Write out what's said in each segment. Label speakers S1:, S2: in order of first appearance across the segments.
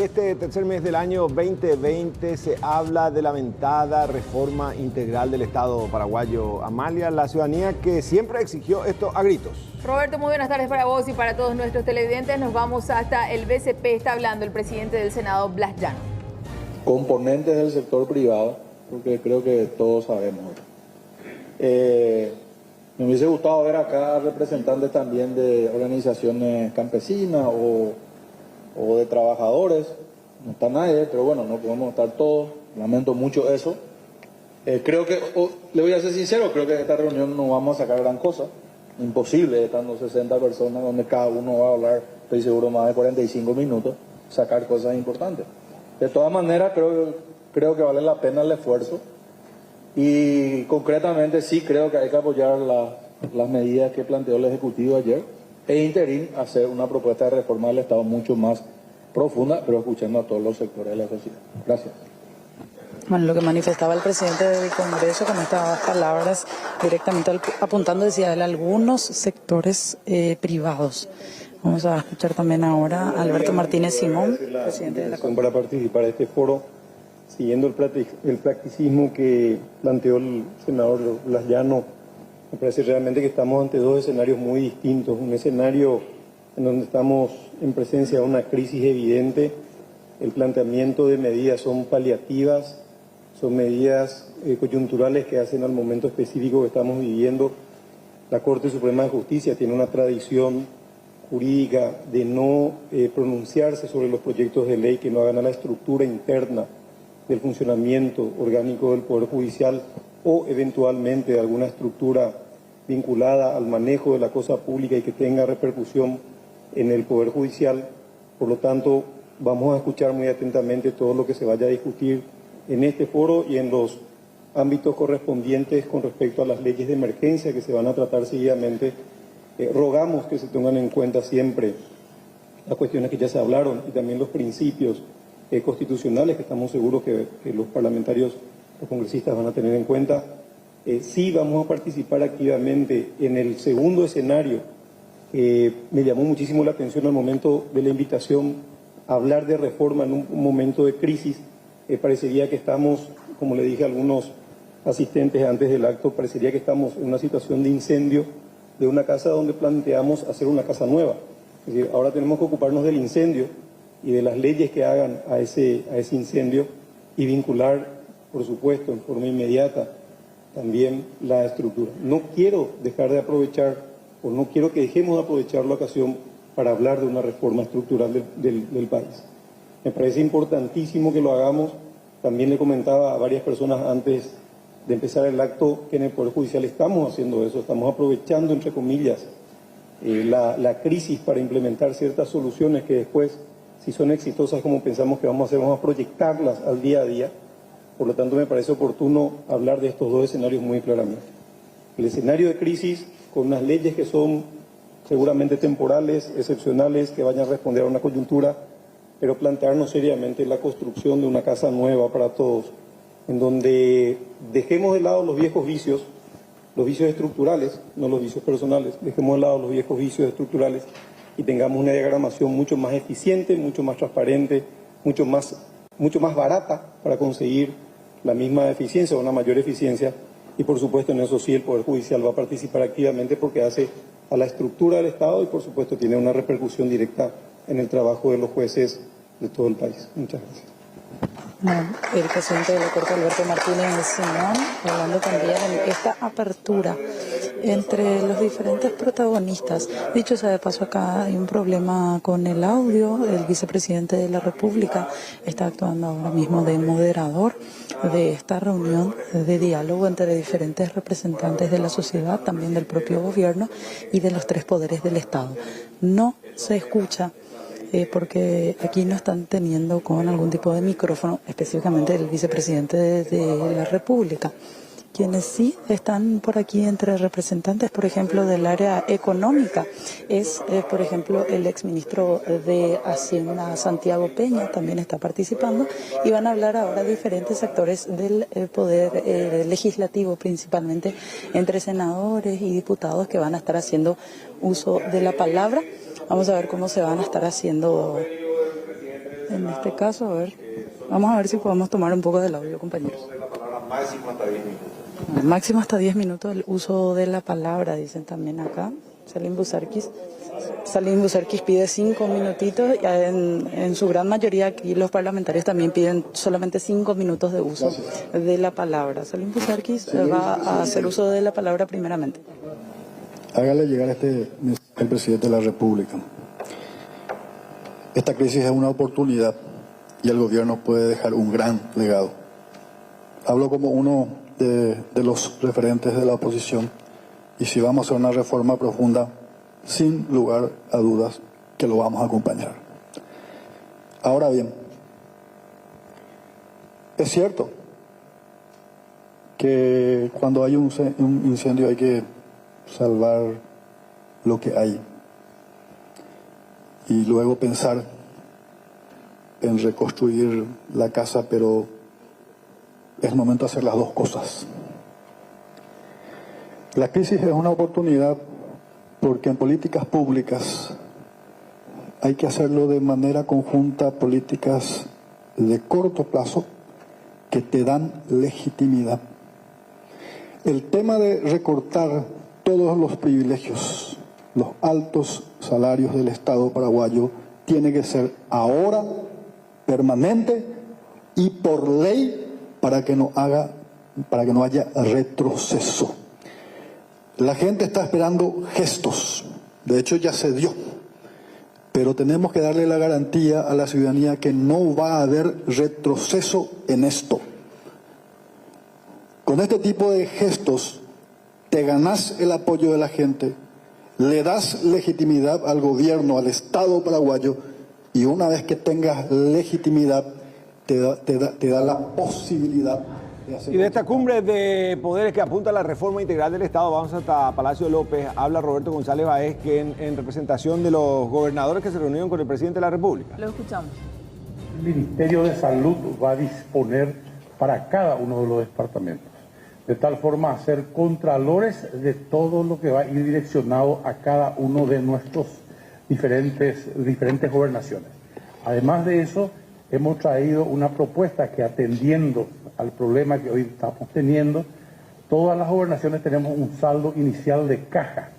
S1: Este tercer mes del año 2020 se habla de la lamentada reforma integral del Estado paraguayo. Amalia, la ciudadanía que siempre exigió esto a gritos.
S2: Roberto, muy buenas tardes para vos y para todos nuestros televidentes. Nos vamos hasta el BCP. Está hablando el presidente del Senado, Blas Llano.
S3: Componentes del sector privado, porque creo que todos sabemos. Me hubiese gustado ver acá representantes también de organizaciones campesinas o de trabajadores. No está nadie, pero bueno, no podemos estar todos. Lamento mucho eso. Creo que, le voy a ser sincero, creo que en esta reunión no vamos a sacar gran cosa. Imposible, estando 60 personas donde cada uno va a hablar, estoy seguro, más de 45 minutos, sacar cosas importantes. De todas maneras, creo que vale la pena el esfuerzo. Y concretamente sí creo que hay que apoyar las medidas que planteó el Ejecutivo ayer e interín hacer una propuesta de reforma del Estado mucho más profunda, pero escuchando a todos los sectores de la sociedad. Gracias.
S4: Bueno, lo que manifestaba el presidente del Congreso con estas palabras directamente apuntando, decía él, algunos sectores privados. Vamos a escuchar también ahora a Alberto Martínez Simón, presidente de la
S5: Comisión, para participar de este foro, siguiendo el practicismo que planteó el senador Blas Llano. Me parece realmente que estamos ante dos escenarios muy distintos. Un escenario en donde estamos en presencia de una crisis evidente. El planteamiento de medidas son paliativas, son medidas coyunturales que hacen al momento específico que estamos viviendo. La Corte Suprema de Justicia tiene una tradición jurídica de no pronunciarse sobre los proyectos de ley que no hagan a la estructura interna del funcionamiento orgánico del Poder Judicial o eventualmente de alguna estructura vinculada al manejo de la cosa pública y que tenga repercusión en el Poder Judicial. Por lo tanto, vamos a escuchar muy atentamente todo lo que se vaya a discutir en este foro y en los ámbitos correspondientes con respecto a las leyes de emergencia que se van a tratar seguidamente. Rogamos que se tengan en cuenta siempre las cuestiones que ya se hablaron y también los principios constitucionales que estamos seguros que los parlamentarios, los congresistas van a tener en cuenta. Sí vamos a participar activamente en el segundo escenario. Me llamó muchísimo la atención al momento de la invitación a hablar de reforma en un momento de crisis. Parecería que estamos, como le dije a algunos asistentes antes del acto, parecería que estamos en una situación de incendio de una casa donde planteamos hacer una casa nueva. Es decir, ahora tenemos que ocuparnos del incendio y de las leyes que hagan a ese incendio y vincular, por supuesto, en forma inmediata también la estructura. No quiero dejar de aprovechar, o no quiero que dejemos de aprovechar la ocasión para hablar de una reforma estructural del país. Me parece importantísimo que lo hagamos. También le comentaba a varias personas antes de empezar el acto que en el Poder Judicial estamos haciendo eso, estamos aprovechando, entre comillas, la crisis para implementar ciertas soluciones que después, si son exitosas como pensamos que vamos a hacer, vamos a proyectarlas al día a día. Por lo tanto, me parece oportuno hablar de estos dos escenarios muy claramente. El escenario de crisis con unas leyes que son seguramente temporales, excepcionales, que vayan a responder a una coyuntura, pero plantearnos seriamente la construcción de una casa nueva para todos, en donde dejemos de lado los viejos vicios estructurales, no los vicios personales, dejemos de lado los viejos vicios estructurales y tengamos una diagramación mucho más eficiente, mucho más transparente, mucho más barata para conseguir la misma eficiencia o una mayor eficiencia. Y por supuesto en eso sí el Poder Judicial va a participar activamente porque hace a la estructura del Estado y por supuesto tiene una repercusión directa en el trabajo de los jueces de todo el país. Muchas gracias.
S4: El presidente de la Corte, Alberto Martínez Simón, hablando también de esta apertura entre los diferentes protagonistas. Dicho sea de paso, acá hay un problema con el audio. El vicepresidente de la República está actuando ahora mismo de moderador de esta reunión de diálogo entre diferentes representantes de la sociedad, también del propio gobierno y de los tres poderes del Estado. No se escucha porque aquí no están teniendo con algún tipo de micrófono, específicamente el vicepresidente de la República. Quienes sí están por aquí entre representantes, por ejemplo, del área económica, es, por ejemplo, el exministro de Hacienda, Santiago Peña, también está participando, y van a hablar ahora diferentes sectores del poder legislativo, principalmente entre senadores y diputados que van a estar haciendo uso de la palabra. Vamos a ver cómo se van a estar haciendo En este caso, a ver, vamos a ver si podemos tomar un poco del audio, compañeros. Máximo hasta 10 minutos el uso de la palabra, dicen también acá. Salim Busarquis pide 5 minutitos y en su gran mayoría aquí los parlamentarios también piden solamente 5 minutos de uso de la palabra. Salim Busarquis va a hacer uso de la palabra primeramente.
S6: Hágale llegar el presidente de la República. Esta crisis es una oportunidad y el gobierno puede dejar un gran legado. Hablo como uno de los referentes de la oposición y si vamos a hacer una reforma profunda, sin lugar a dudas que lo vamos a acompañar. Ahora bien, es cierto que cuando hay un incendio hay que salvar lo que hay y luego pensar en reconstruir la casa, pero es momento de hacer las dos cosas. La crisis es una oportunidad porque en políticas públicas hay que hacerlo de manera conjunta, políticas de corto plazo que te dan legitimidad. El tema de recortar todos los privilegios, los altos salarios del Estado paraguayo, tiene que ser ahora, permanente y por ley para que no haya retroceso. La gente está esperando gestos, de hecho ya se dio, pero tenemos que darle la garantía a la ciudadanía que no va a haber retroceso en esto. Con este tipo de gestos te ganás el apoyo de la gente, le das legitimidad al gobierno, al Estado paraguayo, y una vez que tengas legitimidad te da la posibilidad.
S1: Y de esta cumbre de poderes que apunta a la reforma integral del Estado, vamos hasta Palacio López. Habla Roberto González Báez, que en representación de los gobernadores que se reunieron con el presidente de la República.
S2: Lo escuchamos.
S7: El Ministerio de Salud va a disponer para cada uno de los departamentos, de tal forma a ser contralores de todo lo que va a ir direccionado a cada uno de nuestros diferentes gobernaciones. Además de eso, hemos traído una propuesta que, atendiendo al problema que hoy estamos teniendo, todas las gobernaciones tenemos un saldo inicial de caja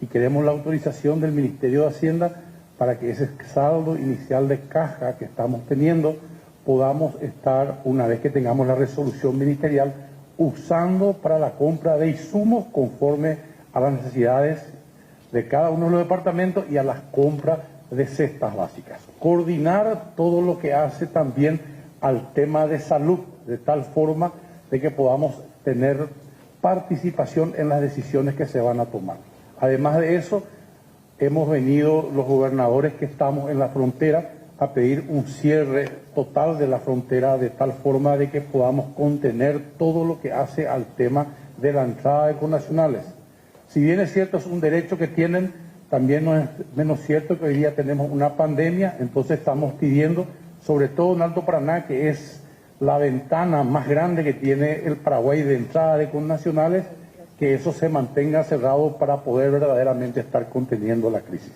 S7: y queremos la autorización del Ministerio de Hacienda para que ese saldo inicial de caja que estamos teniendo podamos estar, una vez que tengamos la resolución ministerial, usando para la compra de insumos conforme a las necesidades de cada uno de los departamentos y a las compras de cestas básicas. Coordinar todo lo que hace también al tema de salud, de tal forma de que podamos tener participación en las decisiones que se van a tomar. Además de eso, hemos venido los gobernadores que estamos en la frontera a pedir un cierre total de la frontera de tal forma de que podamos contener todo lo que hace al tema de la entrada de connacionales. Si bien es cierto, es un derecho que tienen, también no es menos cierto que hoy día tenemos una pandemia, entonces estamos pidiendo, sobre todo en Alto Paraná, que es la ventana más grande que tiene el Paraguay de entrada de connacionales, que eso se mantenga cerrado para poder verdaderamente estar conteniendo la crisis.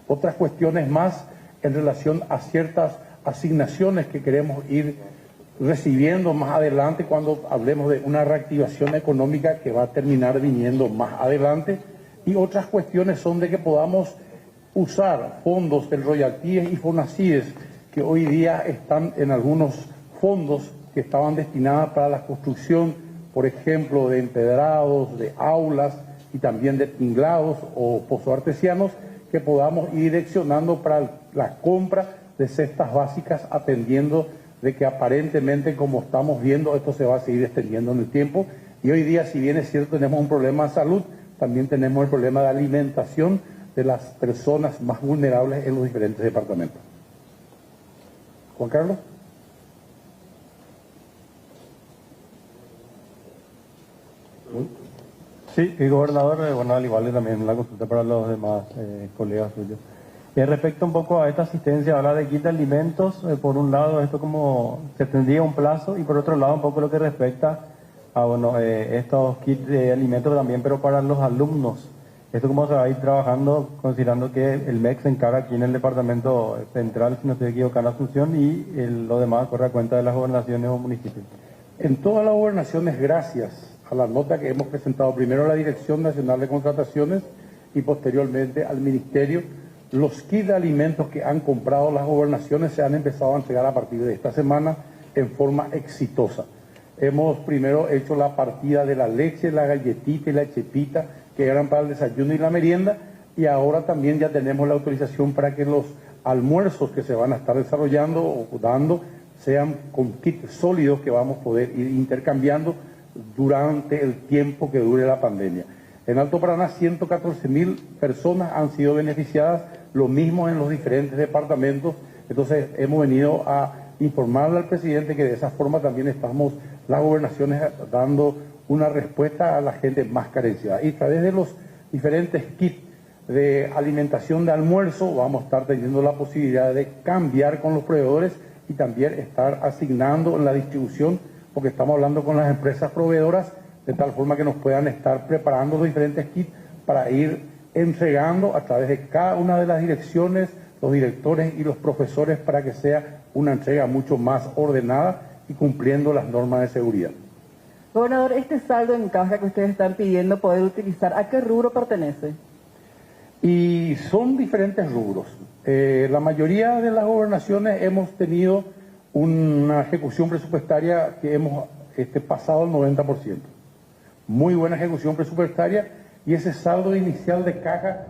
S7: Otras cuestiones más en relación a ciertas asignaciones que queremos ir recibiendo más adelante cuando hablemos de una reactivación económica que va a terminar viniendo más adelante, y otras cuestiones son de que podamos usar fondos del Royalties y Fonacides que hoy día están en algunos fondos que estaban destinados para la construcción, por ejemplo, de empedrados, de aulas y también de tinglados o pozos artesianos, que podamos ir direccionando para la compra de cestas básicas, atendiendo de que aparentemente, como estamos viendo, esto se va a seguir extendiendo en el tiempo. Y hoy día, si bien es cierto, tenemos un problema de salud, también tenemos el problema de alimentación de las personas más vulnerables en los diferentes departamentos. Juan Carlos.
S5: Sí, el gobernador, bueno, al igual también la consulta para los demás colegas suyos. Respecto un poco a esta asistencia, habla de kit de alimentos, por un lado esto como se tendría un plazo, y por otro lado un poco lo que respecta a estos kits de alimentos también, pero para los alumnos.
S8: Esto cómo se va a ir trabajando, considerando que el MEC se encarga aquí en el departamento central, si no estoy equivocado, en Asunción, y lo demás corre a cuenta de las gobernaciones o municipios.
S7: En todas las gobernaciones, gracias a la nota que hemos presentado primero a la Dirección Nacional de Contrataciones y posteriormente al Ministerio, los kits de alimentos que han comprado las gobernaciones se han empezado a entregar a partir de esta semana en forma exitosa. Hemos primero hecho la partida de la leche, la galletita y la chepita, que eran para el desayuno y la merienda, y ahora también ya tenemos la autorización para que los almuerzos que se van a estar desarrollando o dando sean con kits sólidos que vamos a poder ir intercambiando durante el tiempo que dure la pandemia. En Alto Paraná 114.000 personas han sido beneficiadas, lo mismo en los diferentes departamentos. Entonces hemos venido a informarle al presidente que de esa forma también estamos las gobernaciones dando una respuesta a la gente más carenciada. Y a través de los diferentes kits de alimentación de almuerzo vamos a estar teniendo la posibilidad de cambiar con los proveedores y también estar asignando en la distribución, porque estamos hablando con las empresas proveedoras, de tal forma que nos puedan estar preparando los diferentes kits para ir entregando a través de cada una de las direcciones, los directores y los profesores, para que sea una entrega mucho más ordenada y cumpliendo las normas de seguridad.
S9: Gobernador, este saldo en caja que ustedes están pidiendo poder utilizar, ¿a qué rubro pertenece?
S7: Y son diferentes rubros. La mayoría de las gobernaciones hemos tenido una ejecución presupuestaria que hemos pasado el 90%. Muy buena ejecución presupuestaria y ese saldo inicial de caja.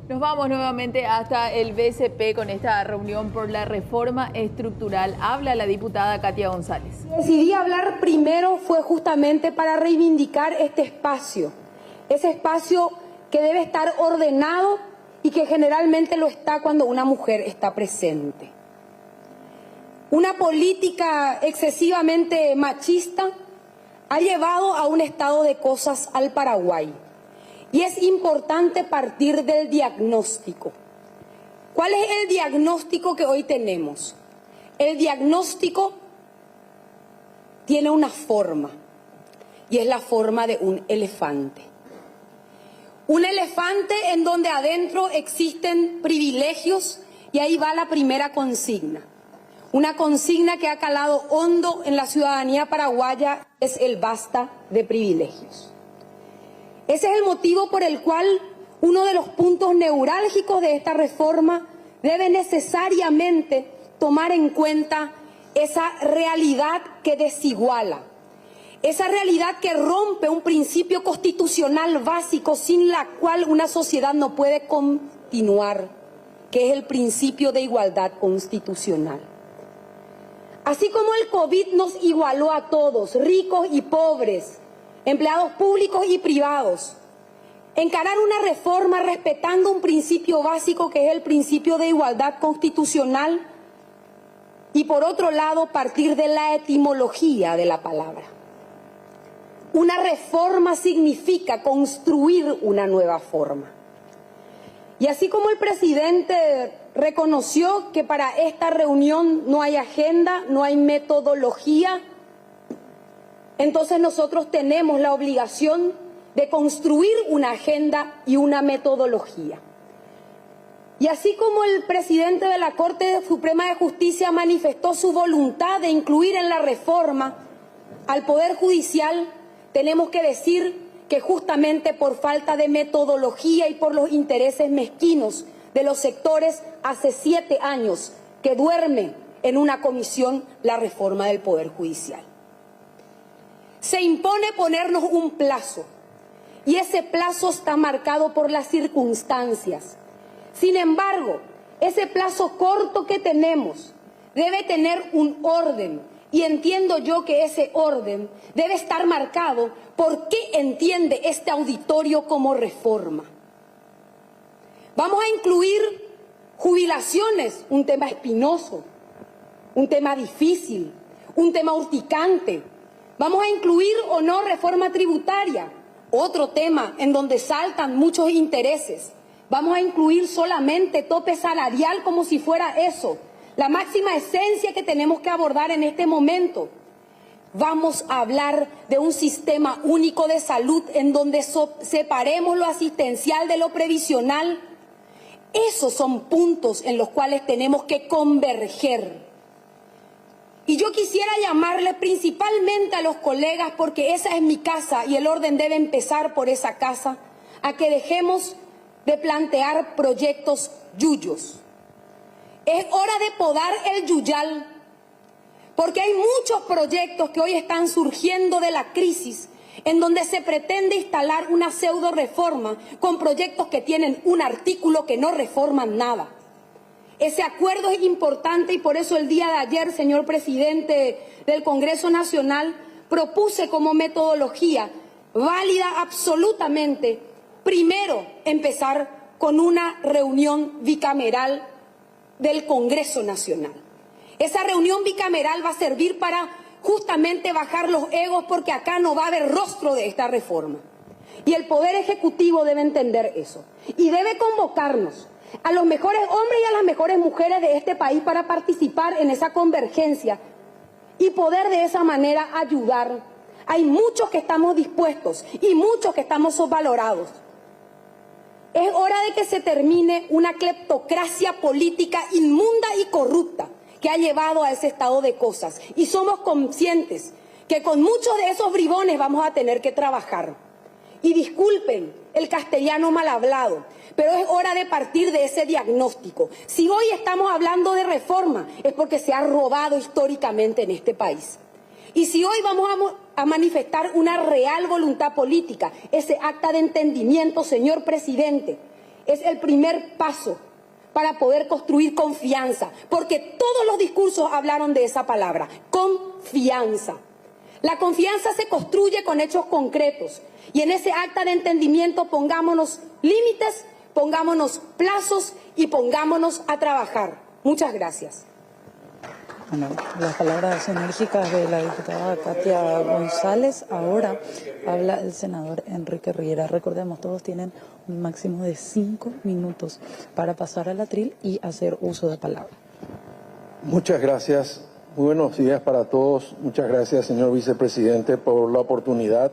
S2: Nos vamos nuevamente hasta el BCP con esta reunión por la reforma estructural. Habla la diputada Katia González.
S10: Decidí hablar primero fue justamente para reivindicar este espacio. Ese espacio que debe estar ordenado y que generalmente lo está cuando una mujer está presente. Una política excesivamente machista ha llevado a un estado de cosas al Paraguay. Y es importante partir del diagnóstico. ¿Cuál es el diagnóstico que hoy tenemos? El diagnóstico tiene una forma, y es la forma de un elefante. Un elefante en donde adentro existen privilegios, y ahí va la primera consigna. Una consigna que ha calado hondo en la ciudadanía paraguaya es el basta de privilegios. Ese es el motivo por el cual uno de los puntos neurálgicos de esta reforma debe necesariamente tomar en cuenta esa realidad que desiguala, esa realidad que rompe un principio constitucional básico sin la cual una sociedad no puede continuar, que es el principio de igualdad constitucional. Así como el COVID nos igualó a todos, ricos y pobres, empleados públicos y privados, encarar una reforma respetando un principio básico que es el principio de igualdad constitucional y por otro lado partir de la etimología de la palabra. Una reforma significa construir una nueva forma. Y así como el presidente reconoció que para esta reunión no hay agenda, no hay metodología, entonces nosotros tenemos la obligación de construir una agenda y una metodología. Y así como el presidente de la Corte Suprema de Justicia manifestó su voluntad de incluir en la reforma al Poder Judicial, tenemos que decir que justamente por falta de metodología y por los intereses mezquinos de los sectores, hace 7 años que duerme en una comisión la reforma del Poder Judicial. Se impone ponernos un plazo y ese plazo está marcado por las circunstancias. Sin embargo, ese plazo corto que tenemos debe tener un orden y entiendo yo que ese orden debe estar marcado por qué entiende este auditorio como reforma. Vamos a incluir jubilaciones, un tema espinoso, un tema difícil, un tema urticante. Vamos a incluir o no reforma tributaria, otro tema en donde saltan muchos intereses. Vamos a incluir solamente tope salarial como si fuera eso, la máxima esencia que tenemos que abordar en este momento. Vamos a hablar de un sistema único de salud en donde separemos lo asistencial de lo previsional. Esos son puntos en los cuales tenemos que converger. Y yo quisiera llamarle principalmente a los colegas, porque esa es mi casa y el orden debe empezar por esa casa, a que dejemos de plantear proyectos yuyos. Es hora de podar el yuyal, porque hay muchos proyectos que hoy están surgiendo de la crisis, en donde se pretende instalar una pseudo reforma con proyectos que tienen un artículo que no reforman nada. Ese acuerdo es importante y por eso el día de ayer, señor presidente del Congreso Nacional, propuse como metodología válida absolutamente, primero empezar con una reunión bicameral del Congreso Nacional. Esa reunión bicameral va a servir para justamente bajar los egos, porque acá no va a haber rostro de esta reforma. Y el Poder Ejecutivo debe entender eso y debe convocarnos a los mejores hombres y a las mejores mujeres de este país para participar en esa convergencia y poder de esa manera ayudar. Hay muchos que estamos dispuestos y muchos que estamos subvalorados. Es hora de que se termine una cleptocracia política inmunda y corrupta que ha llevado a ese estado de cosas. Y somos conscientes que con muchos de esos bribones vamos a tener que trabajar. Y disculpen el castellano mal hablado, pero es hora de partir de ese diagnóstico. Si hoy estamos hablando de reforma, es porque se ha robado históricamente en este país. Y si hoy vamos a manifestar una real voluntad política, ese acta de entendimiento, señor presidente, es el primer paso para poder construir confianza, porque todos los discursos hablaron de esa palabra, confianza. La confianza se construye con hechos concretos y en ese acta de entendimiento pongámonos límites, pongámonos plazos y pongámonos a trabajar. Muchas gracias.
S4: Bueno, las palabras enérgicas de la diputada Katia González. Ahora habla el senador Enrique Riera. Recordemos, todos tienen un máximo de 5 minutos para pasar al atril y hacer uso de palabra.
S5: Muchas gracias. Muy buenos días para todos. Muchas gracias, señor vicepresidente, por la oportunidad.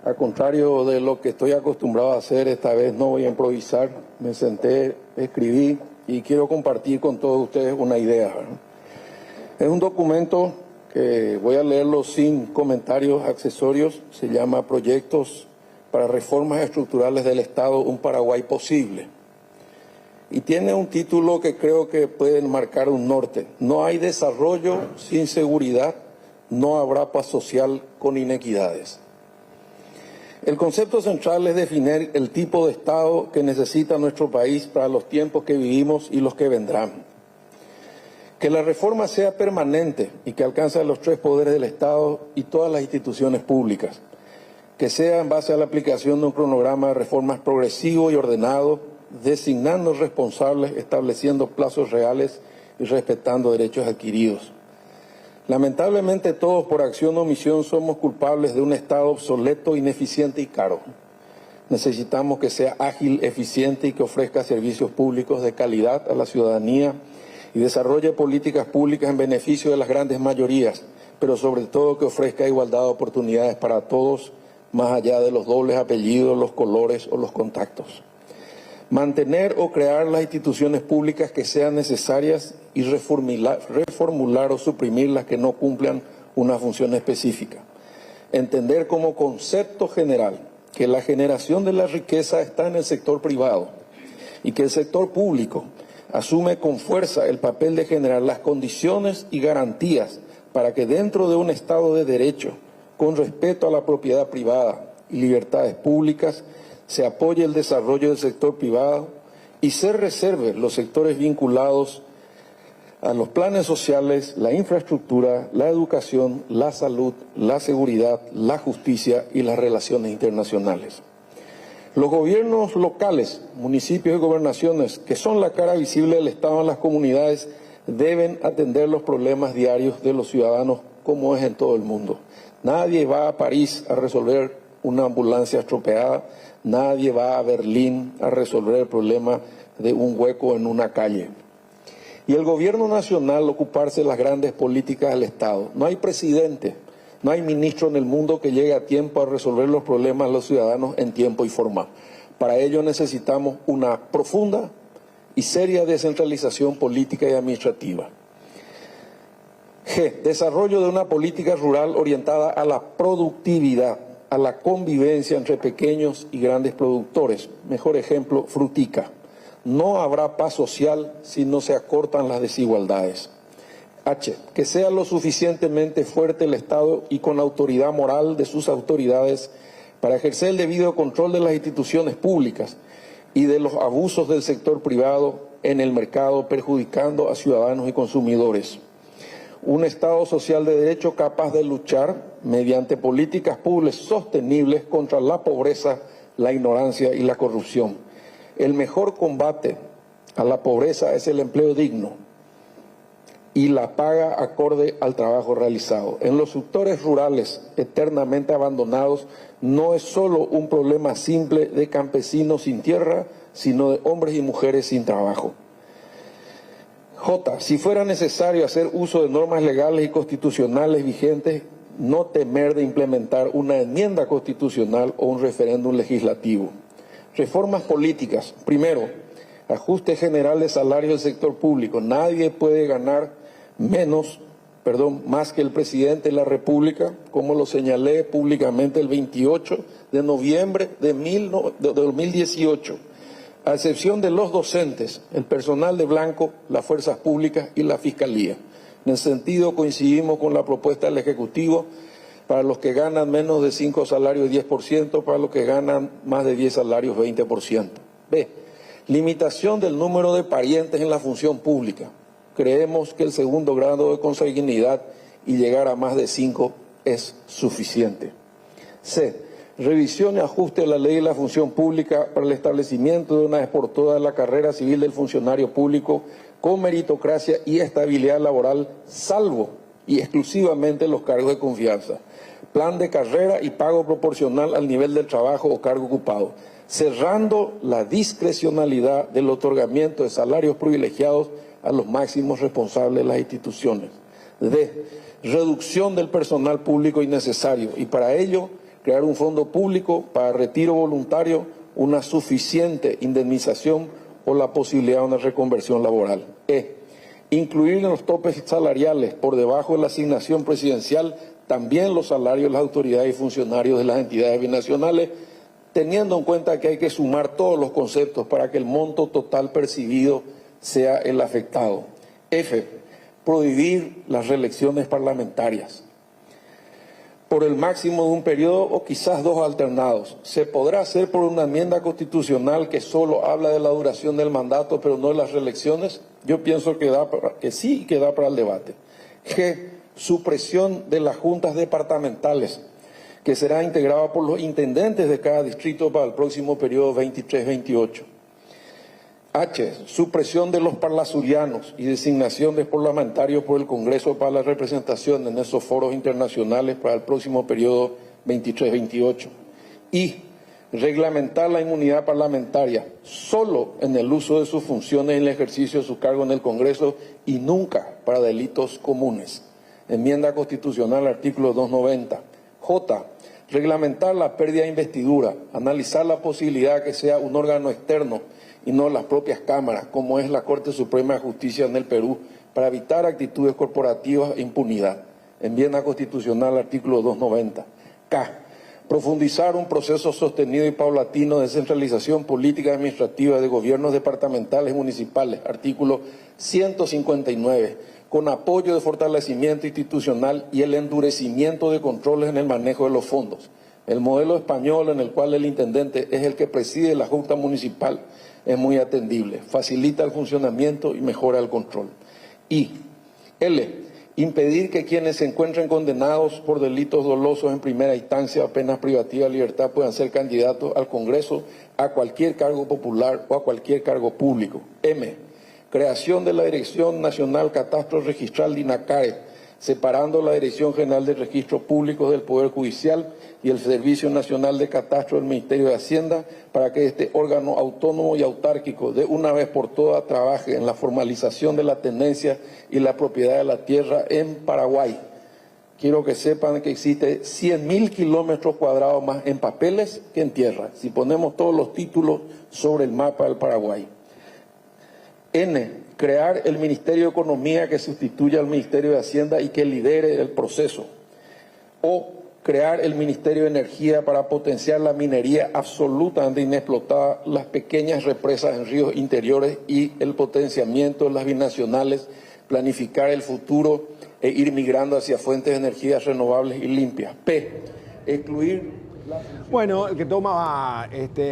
S5: Al contrario de lo que estoy acostumbrado a hacer, esta vez no voy a improvisar. Me senté, escribí y quiero compartir con todos ustedes una idea. Es un documento que voy a leerlo sin comentarios accesorios. Se llama Proyectos para Reformas Estructurales del Estado, un Paraguay Posible. Y tiene un título que creo que puede marcar un norte. No hay desarrollo sin seguridad, no habrá paz social con inequidades. El concepto central es definir el tipo de Estado que necesita nuestro país para los tiempos que vivimos y los que vendrán. Que la reforma sea permanente y que alcance a los 3 poderes del Estado y todas las instituciones públicas. Que sea en base a la aplicación de un cronograma de reformas progresivo y ordenado, designando responsables, estableciendo plazos reales y respetando derechos adquiridos. Lamentablemente todos, por acción o omisión, somos culpables de un Estado obsoleto, ineficiente y caro. Necesitamos que sea ágil, eficiente y que ofrezca servicios públicos de calidad a la ciudadanía y desarrolle políticas públicas en beneficio de las grandes mayorías, pero sobre todo que ofrezca igualdad de oportunidades para todos, más allá de los dobles apellidos, los colores o los contactos. Mantener o crear las instituciones públicas que sean necesarias y reformular o suprimir las que no cumplan una función específica. Entender como concepto general que la generación de la riqueza está en el sector privado y que el sector público asume con fuerza el papel de generar las condiciones y garantías para que dentro de un Estado de Derecho, con respeto a la propiedad privada y libertades públicas, se apoye el desarrollo del sector privado y se reserve los sectores vinculados a los planes sociales, la infraestructura, la educación, la salud, la seguridad, la justicia y las relaciones internacionales. Los gobiernos locales, municipios y gobernaciones, que son la cara visible del Estado en las comunidades, deben atender los problemas diarios de los ciudadanos como es en todo el mundo. Nadie va a París a resolver una ambulancia estropeada, nadie va a Berlín a resolver el problema de un hueco en una calle.
S11: y el gobierno nacional ocuparse de las grandes políticas del Estado. No hay presidente, no hay ministro en el mundo que llegue a tiempo a resolver los problemas de los ciudadanos en tiempo y forma. Para ello necesitamos una profunda y seria descentralización política y administrativa. G. Desarrollo de una política rural orientada a la productividad, a la convivencia entre pequeños y grandes productores. Mejor ejemplo, Frutica. No habrá paz social si no se acortan las desigualdades. H. Que sea lo suficientemente fuerte el Estado y con autoridad moral de sus autoridades para ejercer el debido control de las instituciones públicas y de los abusos del sector privado en el mercado, perjudicando a ciudadanos y consumidores. Un Estado social de derecho capaz de luchar mediante políticas públicas sostenibles contra la pobreza, la ignorancia y la corrupción. El mejor combate a la pobreza es el empleo digno y la paga acorde al trabajo realizado. En los sectores rurales eternamente abandonados no es solo un problema simple de campesinos sin tierra, sino de hombres y mujeres sin trabajo. J. Si fuera necesario hacer uso de normas legales y constitucionales vigentes, no temer de implementar una enmienda constitucional o un referéndum legislativo. Reformas políticas. Primero, ajuste general de salarios del sector público. Nadie puede ganar más que el presidente de la República, como lo señalé públicamente el 28 de noviembre de 2018. A excepción de los docentes, el personal de blanco, las fuerzas públicas y la Fiscalía. En ese sentido coincidimos con la propuesta del Ejecutivo para los que ganan menos de 5 salarios 10%, para los que ganan más de 10 salarios 20%. B. Limitación del número de parientes en la función pública. Creemos que el segundo grado de consanguinidad y llegar a más de 5 es suficiente. C. Revisión y ajuste de la ley de la función pública para el establecimiento de una vez por todas la carrera civil del funcionario público con meritocracia y estabilidad laboral, salvo y exclusivamente los cargos de confianza. Plan de carrera y pago proporcional al nivel del trabajo o cargo ocupado, cerrando la discrecionalidad del otorgamiento de salarios privilegiados a los máximos responsables de las instituciones. D. Reducción del personal público innecesario y para ello crear un fondo público para retiro voluntario, una suficiente indemnización o la posibilidad de una reconversión laboral. E. Incluir en los topes salariales por debajo de la asignación presidencial también los salarios de las autoridades y funcionarios de las entidades binacionales, teniendo en cuenta que hay que sumar todos los conceptos para que el monto total percibido sea el afectado. F. Prohibir las reelecciones parlamentarias por el máximo de un periodo o quizás 2 alternados. Se podrá hacer por una enmienda constitucional que solo habla de la duración del mandato, pero no de las reelecciones. Yo pienso que sí y que da para el debate. G. Supresión de las juntas departamentales, que será integrada por los intendentes de cada distrito para el próximo periodo 23-28. H. Supresión de los parlasurianos y designación de parlamentarios por el Congreso para la representación en esos foros internacionales para el próximo periodo 23-28. Y reglamentar la inmunidad parlamentaria solo en el uso de sus funciones y en el ejercicio de su cargo en el Congreso y nunca para delitos comunes. Enmienda constitucional, artículo 290. J. Reglamentar la pérdida de investidura, analizar la posibilidad que sea un órgano externo y no las propias cámaras, como es la Corte Suprema de Justicia en el Perú, para evitar actitudes corporativas e impunidad. Enmienda constitucional, artículo 290. K. Profundizar un proceso sostenido y paulatino de descentralización política y administrativa de gobiernos departamentales y municipales, artículo 159, con apoyo de fortalecimiento institucional y el endurecimiento de controles en el manejo de los fondos. El modelo español en el cual el intendente es el que preside la Junta Municipal es muy atendible, facilita el funcionamiento y mejora el control. Y L. Impedir que quienes se encuentren condenados por delitos dolosos en primera instancia o penas privativas de libertad puedan ser candidatos al Congreso, a cualquier cargo popular o a cualquier cargo público. M. Creación de la Dirección Nacional Catastro Registral DINACARE separando la Dirección General de Registros Públicos del Poder Judicial y el Servicio Nacional de Catastro del Ministerio de Hacienda, para que este órgano autónomo y autárquico de una vez por todas trabaje en la formalización de la tenencia y la propiedad de la tierra en Paraguay. Quiero que sepan que existe 100.000 kilómetros cuadrados más en papeles que en tierra, si ponemos todos los títulos sobre el mapa del Paraguay. N, crear el Ministerio de Economía que sustituya al Ministerio de Hacienda y que lidere el proceso. O, crear el Ministerio de Energía para potenciar la minería absolutamente inexplotada, las pequeñas represas en ríos interiores y el potenciamiento de las binacionales, planificar el futuro e ir migrando hacia fuentes de energías renovables y limpias. P, excluir...
S1: Bueno, el que toma